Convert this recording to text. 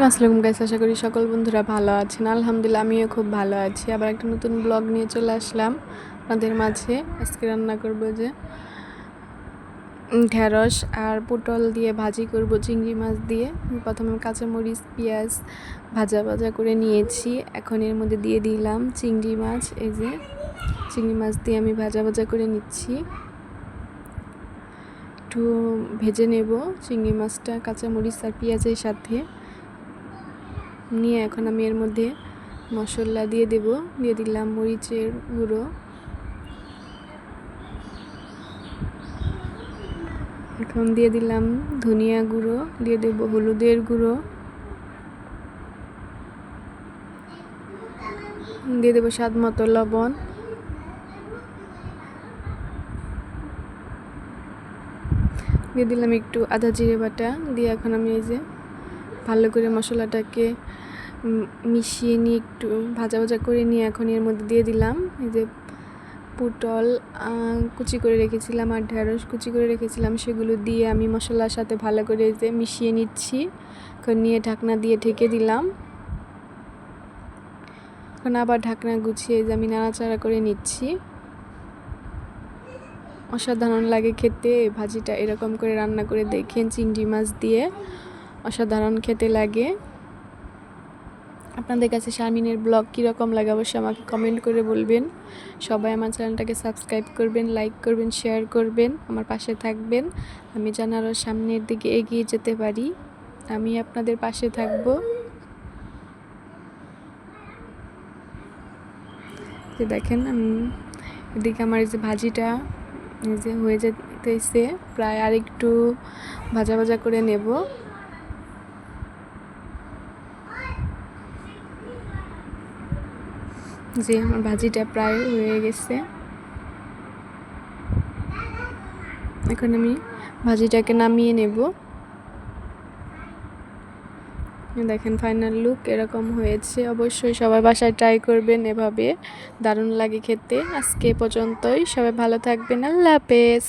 আসসালামু গাইস, আশা করি সকল বন্ধুরা ভালো আছেন। আলহামদুলিল্লাহ আমিও খুব ভালো আছি। আবার একটা নতুন ব্লগ নিয়ে চলে আসলাম আপনাদের মাঝে। আজকে রান্না করব যে ঢেঁড়স আর পটল দিয়ে ভাজি করব চিংড়ি মাছ দিয়ে। প্রথমে কাঁচামরিচ পেঁয়াজ ভাজা ভাজা করে নিয়েছি। এখন এর মধ্যে দিয়ে দিলাম চিংড়ি মাছ। এই যে চিংড়ি মাছ দিয়ে আমি ভাজা ভাজা করে নিচ্ছি। একটু ভেজে নেব চিংড়ি মাছটা কাঁচামরিচ আর পেঁয়াজের সাথে নিয়ে। এখন আমি এর মধ্যে মশলা দিয়ে দিলাম মরিচের গুঁড়ো, এখন দিয়ে দিলাম ধনিয়া গুঁড়ো, দিয়ে দেব হলুদের গুঁড়ো, দিয়ে দেব স্বাদ মতো লবণ, দিয়ে দিলাম একটু আদা জিরে বাটা দিয়ে। এখন আমি এই যে ভালো করে মশলাটাকে মিশিয়ে নিয়ে একটু ভাজা ভাজা করে নিয়ে এখন এর মধ্যে দিয়ে দিলাম এই যে পটল কুচি করে রেখেছিলাম আর ঢেঁড়স কুচি করে রেখেছিলাম, সেগুলো দিয়ে আমি মশলার সাথে ভালো করে এই যে মিশিয়ে নিচ্ছি। এখন নিয়ে ঢাকনা দিয়ে ঢেকে দিলাম। এখন আবার ঢাকনা গুছিয়ে যে আমি নাড়াচাড়া করে নিচ্ছি। অসাধারণ লাগে খেতে ভাজিটা, এরকম করে রান্না করে দেখেন চিংড়ি মাছ দিয়ে, অসাধারণ খেতে লাগে। আপনাদের কাছে শারমিনের ব্লগ কীরকম লাগে অবশ্যই আমাকে কমেন্ট করে বলবেন। সবাই আমার চ্যানেলটাকে সাবস্ক্রাইব করবেন, লাইক করবেন, শেয়ার করবেন, আমার পাশে থাকবেন। আমি যেন আরও সামনের দিকে এগিয়ে যেতে পারি, আমি আপনাদের পাশে থাকব। যে দেখেন এদিকে আমার এই যে ভাজিটা এই যে হয়ে যেতেছে প্রায়, আর একটু ভাজা ভাজা করে নেব। যে আমার ভাজিটা প্রায় হয়ে গেছে। এখন আমি ভাজিটাকে নামিয়ে নেব। দেখেন ফাইনাল লুক এরকম হয়েছে। অবশ্যই সবাই বাসায় ট্রাই করবেন, এভাবে দারুণ লাগে খেতে। আজকে পর্যন্তই, সবাই ভালো থাকবেন, আল্লাহ হাফেজ।